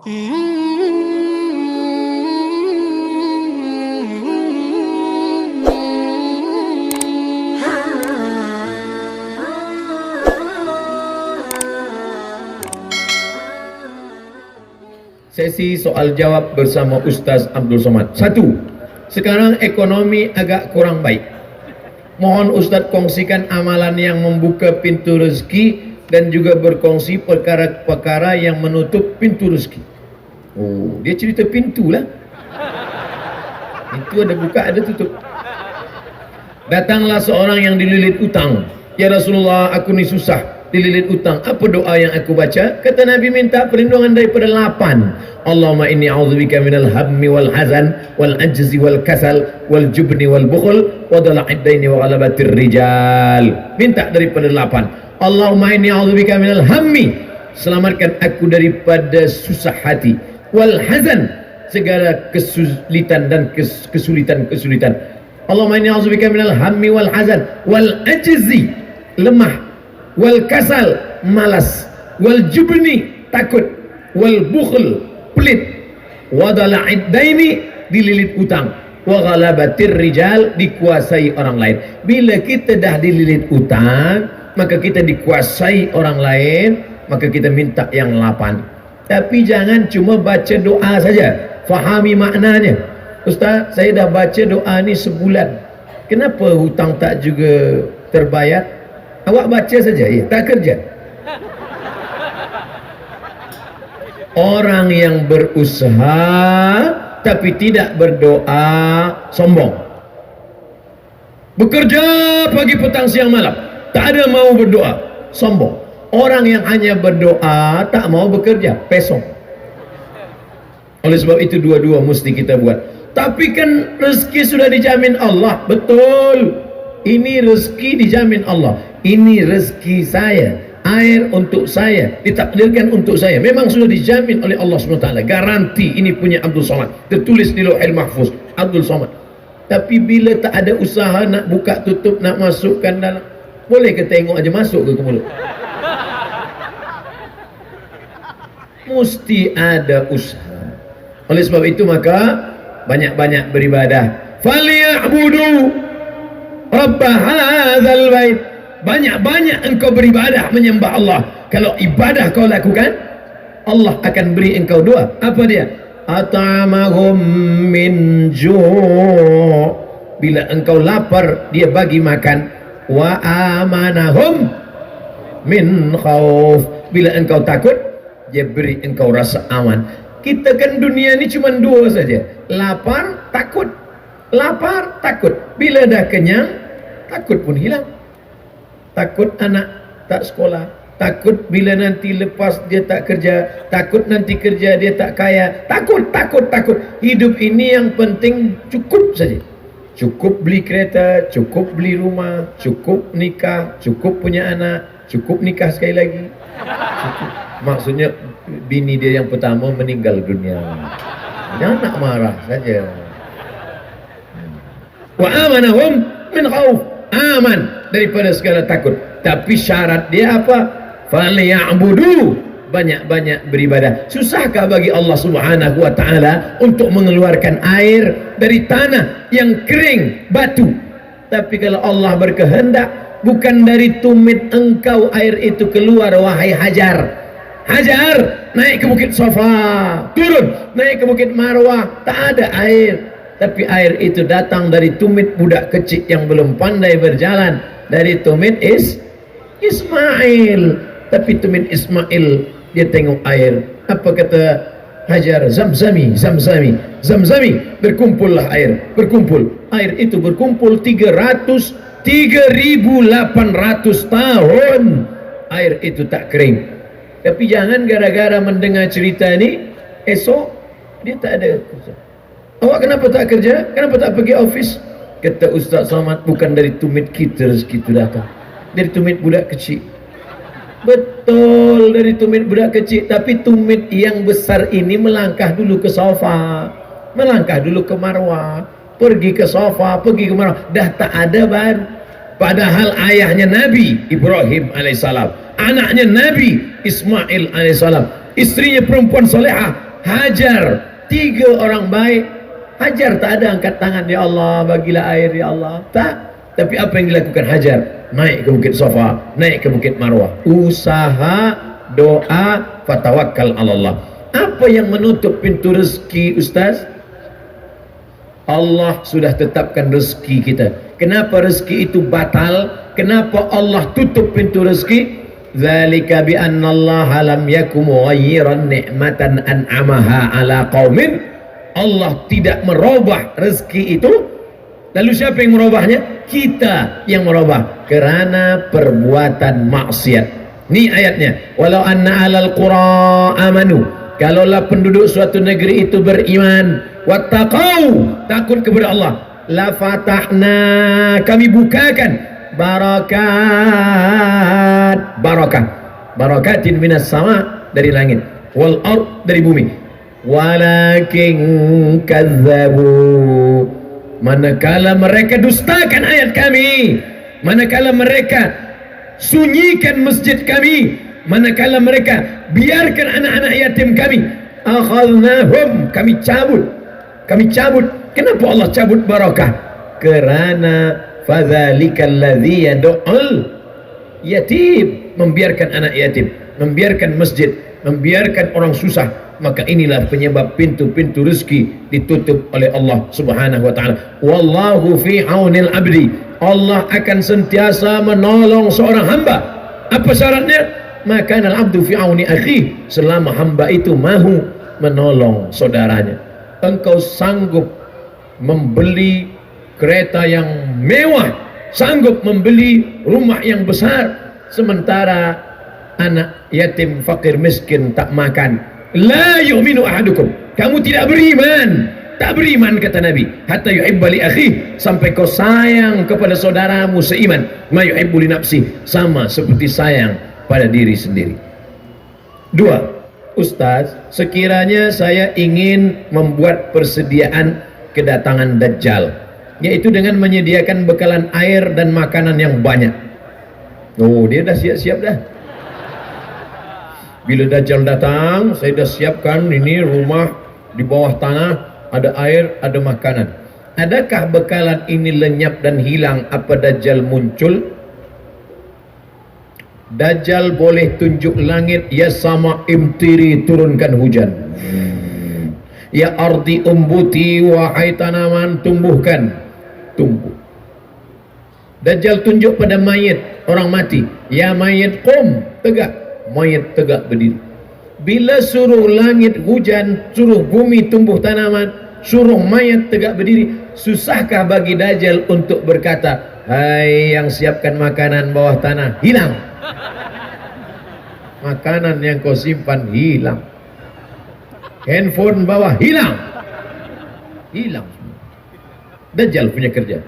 Sesi soal jawab bersama Ustaz Abdul Somad. 1. Sekarang ekonomi agak kurang baik. Mohon Ustaz kongsikan amalan yang membuka pintu rezeki dan juga berkongsi perkara-perkara yang menutup pintu rezeki. Oh, dia cerita pintu lah. Pintu ada buka, ada tutup. Datanglah seorang yang dililit utang. Ya Rasulullah, aku ni susah, dililit utang. Apa doa yang aku baca? Kata Nabi, minta perlindungan daripada 8. Allahumma inni a'udzubika minal hammi wal hazan wal ajzi wal kasal wal jubni wal bukhl wa dala'id daini wa ghalabatir rijal. Minta daripada 8. Allahumma inni a'udzubika minal hammi, selamatkan aku daripada susah hati, wal hazan, segala kesulitan dan kesulitan. Allahumma inni a'udzubika minal hammi wal hazan wal ajzi, lemah, wal kasal, malas, wal jubni, takut, wal bukhl, pelit, wa dala'id daini, dililit utang, wa ghalabatir rijal, dikuasai orang lain. Bila kita dah dililit utang, maka kita dikuasai orang lain, maka kita minta yang 8. Tapi jangan cuma baca doa saja, fahami maknanya. Ustaz, saya dah baca doa ni sebulan, kenapa hutang tak juga terbayar? Awak baca saja, ya, tak kerja. Orang yang berusaha tapi tidak berdoa sombong. Bekerja pagi petang siang malam, tak ada mau berdoa, sombong. Orang yang hanya berdoa tak mau bekerja, pesong. Oleh sebab itu dua-dua mesti kita buat. Tapi kan rezeki sudah dijamin Allah. Betul, ini rezeki dijamin Allah. Ini rezeki saya, air untuk saya, ditakdirkan untuk saya, memang sudah dijamin oleh Allah SWT. Garanti ini punya Abdul Somad, tertulis di Lauhul Mahfuz, Abdul Somad. Tapi bila tak ada usaha nak buka tutup, nak masukkan dalam, boleh ke tengok aja masuk ke mulut? Mesti ada usaha. Oleh sebab itu maka banyak-banyak beribadah. Falyabudu rabb hadzal bait. Banyak-banyak engkau beribadah menyembah Allah. Kalau ibadah kau lakukan, Allah akan beri engkau doa. Apa dia? At'amahum min ju'. Bila engkau lapar, dia bagi makan. Wa amanahum min khauf. Bila engkau takut, dia beri engkau rasa aman. Kita kan dunia ni cuma 2 saja. Lapar, takut. Lapar, takut. Bila dah kenyang, takut pun hilang. Takut anak tak sekolah, takut bila nanti lepas dia tak kerja, takut nanti kerja dia tak kaya, takut. Hidup ini yang penting cukup saja. Cukup beli kereta, cukup beli rumah, cukup nikah, cukup punya anak, cukup nikah sekali lagi. Cukup. Maksudnya bini dia yang pertama meninggal dunia, jangan nak marah saja. Wa amanahum min khauf, aman daripada segala takut. Tapi syarat dia apa? Falyabudu, banyak-banyak beribadah. Susahkah bagi Allah Subhanahu wa taala untuk mengeluarkan air dari tanah yang kering, batu? Tapi kalau Allah berkehendak, bukan dari tumit engkau air itu keluar, wahai Hajar. Hajar, naik ke Bukit Safa, turun, naik ke Bukit Marwah, tak ada air. Tapi air itu datang dari tumit budak kecil yang belum pandai berjalan. Dari tumit Ismail. Tapi tumit Ismail, dia tengok air. Apa kata Hajar? Zamzami. Berkumpullah air. Berkumpul. Air itu berkumpul 3.800 tahun. Air itu tak kering. Tapi jangan gara-gara mendengar cerita ni, esok dia tak ada kerja. Awak kenapa tak kerja? Kenapa tak pergi office? Kata Ustaz Somad, bukan dari tumit kita rezeki itu datang, dari tumit budak kecil. Betul, dari tumit budak kecil. Tapi tumit yang besar ini melangkah dulu ke Safa, melangkah dulu ke Marwah, pergi ke Safa, pergi ke Marwah, dah tak ada baru. Padahal ayahnya Nabi Ibrahim alaihissalam, anaknya Nabi Ismail alaihissalam, istrinya perempuan solehah hajar. 3 orang baik hajar, tak ada angkat tangan, ya Allah bagilah air ya Allah, tak. Tapi apa yang dilakukan Hajar? Naik ke Bukit Safa, naik ke Bukit Marwah, usaha, doa, fatawakkal ala Allah. Apa yang menutup pintu rezeki, Ustaz? Allah sudah tetapkan rezeki kita. Kenapa rezeki itu batal? Kenapa Allah tutup pintu rezeki? Zalika bi anna Allah lam yakum mughayyiran ni'matan an'amaha ala qaumin. Allah tidak merubah rezeki itu. Lalu siapa yang merubahnya? Kita yang merubah kerana perbuatan maksiat. Ini ayatnya. Walau anna alal qura amanu, kalaulah penduduk suatu negeri itu beriman, wattaqau, takut kepada Allah, la fatahna, kami bukakan barakatin minas sama, dari langit, wal ard, dari bumi. Walakin kazzabu, manakala mereka dustakan ayat kami, manakala mereka sunyikan masjid kami, manakala mereka biarkan anak-anak yatim kami, akhadnahum, kami cabut. Kenapa Allah cabut barakah? Kerana fadzalikal ladzi yad'ul yatim, membiarkan anak yatim, membiarkan masjid, membiarkan orang susah, maka inilah penyebab pintu-pintu rezeki ditutup oleh Allah Subhanahu wa taala. Wallahu fi aunil abdi, Allah akan sentiasa menolong seorang hamba. Apa syaratnya? Maka al-abdu fi auni akhi, selama hamba itu mahu menolong saudaranya. Engkau sanggup membeli kereta yang mewah, sanggup membeli rumah yang besar, sementara anak yatim fakir miskin tak makan. La yu'minu ahadukum, kamu tidak beriman, tak beriman kata Nabi, hatta yuhibba li akhi, sampai kau sayang kepada saudaramu seiman, ma yuhibbu li nafsi, sama seperti sayang pada diri sendiri. 2. Ustaz, sekiranya saya ingin membuat persediaan kedatangan Dajjal, yaitu dengan menyediakan bekalan air dan makanan yang banyak. Oh, dia dah siap-siap dah. Bila Dajjal datang, saya dah siapkan ini rumah di bawah tanah, ada air, ada makanan. Adakah bekalan ini lenyap dan hilang apa Dajjal muncul? Dajjal boleh tunjuk langit, ya sama imtiri, turunkan hujan. Ya ardi umbuti, wahai tanaman tumbuhkan, tumbuh. Dajjal tunjuk pada mayit, orang mati, ya mayit qum, tegak, mayit tegak berdiri. Bila suruh langit hujan, suruh bumi tumbuh tanaman, suruh mayat tegak berdiri, susahkah bagi Dajjal untuk berkata, hai yang siapkan makanan bawah tanah, hilang. Makanan yang kau simpan hilang, handphone bawah hilang, hilang. Dajjal punya kerja,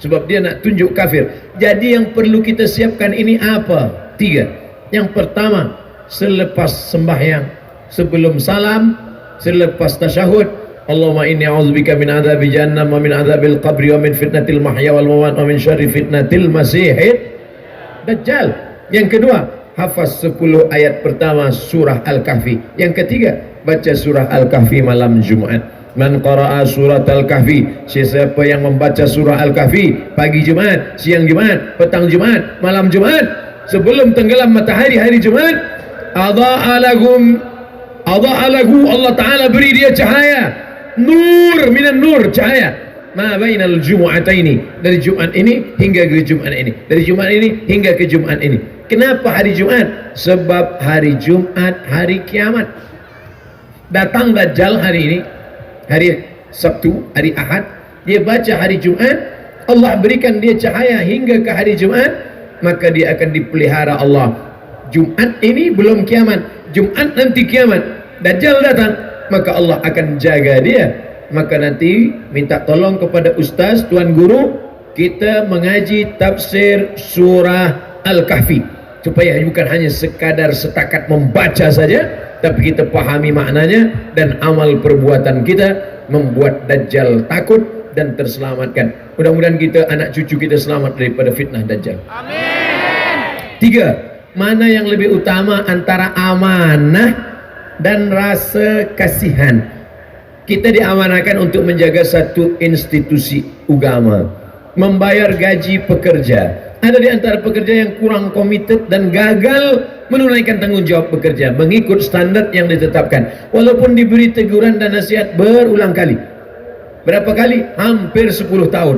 sebab dia nak tunjuk kafir. Jadi yang perlu kita siapkan ini apa? 3. Yang pertama, selepas sembahyang, sebelum salam, selepas tasyahud, Allahumma inni a'udzubika min adzabi jahannam wa min adzabil qabri wa min fitnatil mahya wal mamat wa min syarri fitnatil masihid Dajjal. Yang kedua, hafaz 10 ayat pertama surah Al-Kahfi. Yang ketiga, baca surah Al-Kahfi malam Jumaat. Man qara'a surat Al-Kahfi, siapa yang membaca surah Al-Kahfi pagi Jumaat, siang Jumaat, petang Jumaat, malam Jumaat, sebelum tenggelam matahari hari Jumaat, adha'a lahu, Allah Ta'ala beri dia cahaya, nur minan nur, cahaya ma bainal jumu'ataini, dari Jumat ini hingga ke Jumat ini, dari Jumat ini hingga ke Jumat ini. Kenapa hari Jumat? Sebab hari Jumat hari kiamat. Datang Dajjal hari ini, hari Sabtu, hari Ahad, dia baca hari Jumat, Allah berikan dia cahaya hingga ke hari Jumat, maka dia akan dipelihara Allah. Jumat ini belum kiamat, Jumat nanti kiamat, Dajjal datang, maka Allah akan jaga dia. Maka nanti minta tolong kepada ustaz, tuan guru, kita mengaji tafsir surah Al-Kahfi, supaya bukan hanya sekadar setakat membaca saja, tapi kita pahami maknanya dan amal perbuatan kita membuat Dajjal takut dan terselamatkan. Mudah-mudahan kita, anak cucu kita selamat daripada fitnah Dajjal. Amin. 3. Mana yang lebih utama antara amanah dan rasa kasihan. Kita diamanahkan untuk menjaga satu institusi agama, membayar gaji pekerja. Ada di antara pekerja yang kurang komited dan gagal menunaikan tanggung jawab bekerja mengikut standar yang ditetapkan, walaupun diberi teguran dan nasihat berulang kali. Berapa kali? Hampir 10 tahun.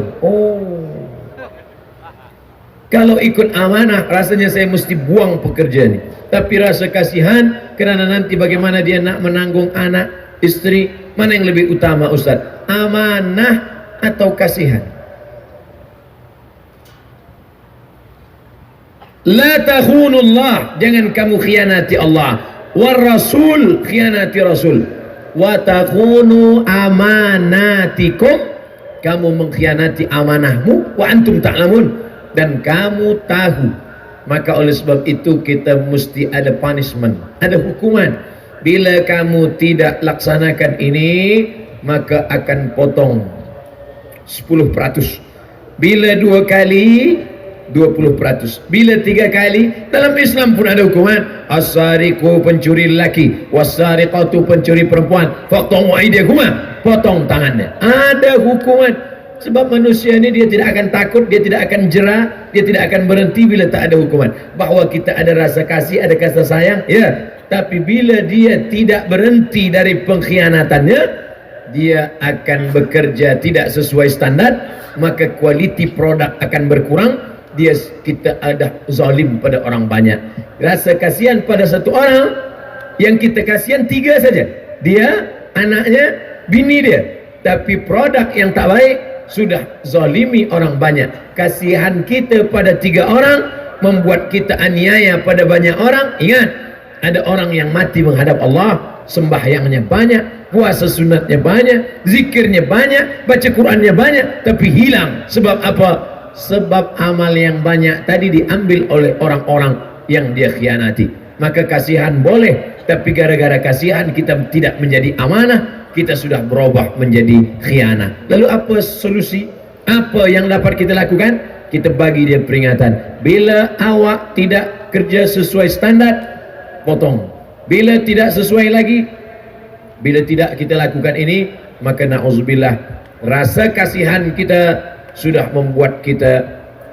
Kalau ikut amanah, rasanya saya mesti buang pekerja ini. Tapi rasa kasihan, kerana nanti bagaimana dia nak menanggung anak, istri, mana yang lebih utama Ustaz? Amanah atau kasihan? La takhunullah, jangan kamu khianati Allah. War Rasul, khianati Rasul. Wa takhunu amanatikum, kamu mengkhianati amanahmu. Wa antum ta'lamun, dan kamu tahu. Maka oleh sebab itu kita mesti ada punishment, ada hukuman. Bila kamu tidak laksanakan ini, maka akan potong 10%. Bila 2 kali, 20%. Bila 3 kali, dalam Islam pun ada hukuman. As-sariqu, pencuri lelaki, was-sariqatu, pencuri perempuan, faqta'u aydiyahuma, potong tangannya. Ada hukuman. Sebab manusia ini dia tidak akan takut, dia tidak akan jerah, dia tidak akan berhenti bila tak ada hukuman. Bahawa kita ada rasa kasih, ada kasih sayang, ya. Tapi bila dia tidak berhenti dari pengkhianatannya, dia akan bekerja tidak sesuai standar, maka kualiti produk akan berkurang. Kita ada zalim pada orang banyak. Rasa kasihan pada satu orang, yang kita kasihan 3 saja, dia, anaknya, bini dia. Tapi produk yang tak baik, sudah zalimi orang banyak. Kasihan kita pada 3 orang membuat kita aniaya pada banyak orang. Ingat, ada orang yang mati menghadap Allah, sembahyangnya banyak, puasa sunatnya banyak, zikirnya banyak, baca Qurannya banyak, tapi hilang. Sebab apa? Sebab amal yang banyak tadi diambil oleh orang-orang yang dia khianati. Maka kasihan boleh, tapi gara-gara kasihan kita tidak menjadi amanah, kita sudah berubah menjadi khianat. Lalu apa solusi? Apa yang dapat kita lakukan? Kita bagi dia peringatan. Bila awak tidak kerja sesuai standar, potong. Bila tidak sesuai lagi, bila tidak kita lakukan ini, maka na'udzubillah, rasa kasihan kita sudah membuat kita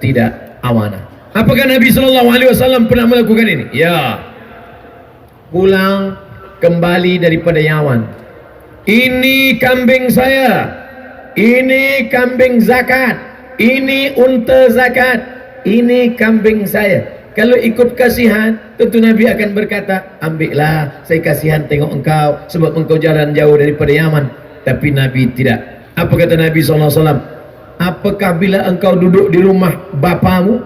tidak amanah. Apakah Nabi SAW pernah melakukan ini? Ya. Pulang kembali daripada Yaman, ini kambing saya, ini kambing zakat, ini unta zakat, ini kambing saya. Kalau ikut kasihan, tentu Nabi akan berkata, ambillah, saya kasihan tengok engkau, sebab engkau jalan jauh daripada Yaman. Tapi Nabi tidak. Apa kata Nabi SAW? Apakah bila engkau duduk di rumah bapamu,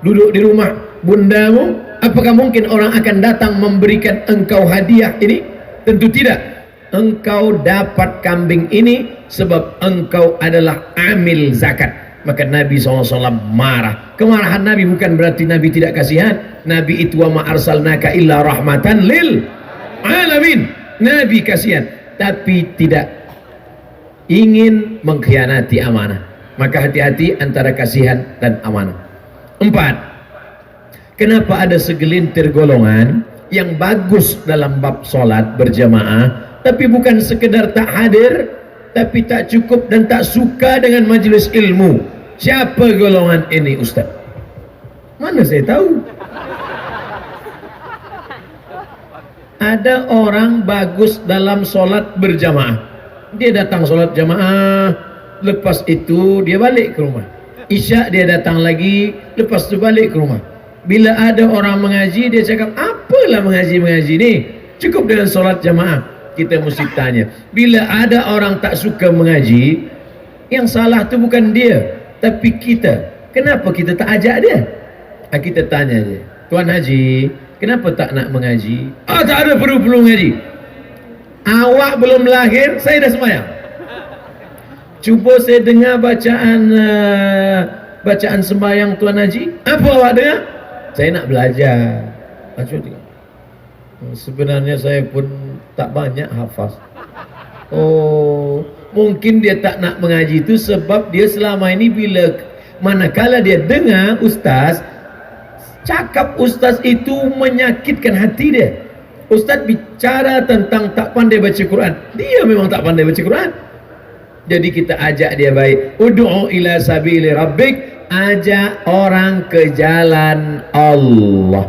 duduk di rumah bundamu, apakah mungkin orang akan datang memberikan engkau hadiah ini? Tentu tidak. Engkau dapat kambing ini sebab engkau adalah amil zakat. Maka Nabi SAW marah. Kemarahan Nabi bukan berarti Nabi tidak kasihan. Nabi itu wa ma arsalnaka illa rahmatan lil alamin. Nabi kasihan, tapi tidak ingin mengkhianati amanah. Maka hati-hati antara kasihan dan amanah. 4. Kenapa ada segelintir golongan yang bagus dalam bab solat berjamaah, tapi bukan sekedar tak hadir, tapi tak cukup dan tak suka dengan majlis ilmu? Siapa golongan ini Ustaz? Mana saya tahu. Ada orang bagus dalam solat berjamaah, dia datang solat jamaah, lepas itu dia balik ke rumah. Isyak dia datang lagi, lepas itu balik ke rumah. Bila ada orang mengaji, dia cakap, apalah mengaji-mengaji ni, cukup dengan solat jamaah. Kita mesti tanya, bila ada orang tak suka mengaji, yang salah tu bukan dia, tapi kita. Kenapa kita tak ajak dia? Kita tanya dia, Tuan Haji, kenapa tak nak mengaji? Tak ada perlu mengaji. Awak belum lahir, saya dah sembahyang. Cuba saya dengar bacaan sembahyang Tuan Haji. Apa awak dengar? Saya nak belajar. Sebenarnya saya pun tak banyak hafaz. Mungkin dia tak nak mengaji itu sebab dia selama ini manakala dia dengar ustaz cakap, ustaz itu menyakitkan hati dia. Ustaz bicara tentang tak pandai baca Quran. Dia memang tak pandai baca Quran. Jadi kita ajak dia baik. Ud'u ila sabili rabbik, ajak orang ke jalan Allah.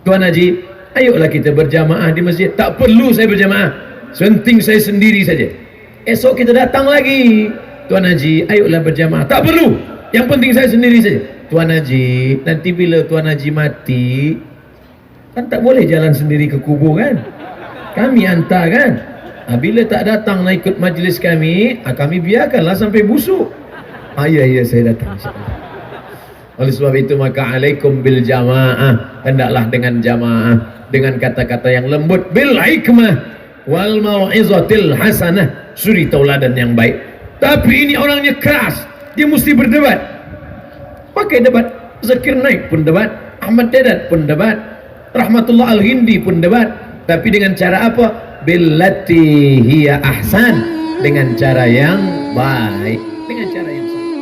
Tuan Haji, ayolah kita berjamaah di masjid. Tak perlu saya berjamaah, penting saya sendiri saja. Esok kita datang lagi. Tuan Haji, ayolah berjamaah. Tak perlu, yang penting saya sendiri saja. Tuan Haji, nanti bila Tuan Haji mati, kan tak boleh jalan sendiri ke kubur kan? Kami hantar kan? Bila tak datang nak ikut majlis kami, kami biarkanlah sampai busuk. Ya saya datang insyaAllah. Oleh sebab itu maka alaikum bil jamaah, hendaklah dengan jamaah, dengan kata-kata yang lembut, bil hikmah wal mau'izatil hasanah, suri tauladan yang baik. Tapi ini orangnya keras, dia mesti berdebat. Pakai debat. Zakir Naik pun debat, Ahmad Dedat pun debat, Rahmatullah Al-Hindi pun debat. Tapi dengan cara apa? Billati hiya ahsan, dengan cara yang baik, dengan cara yang salah.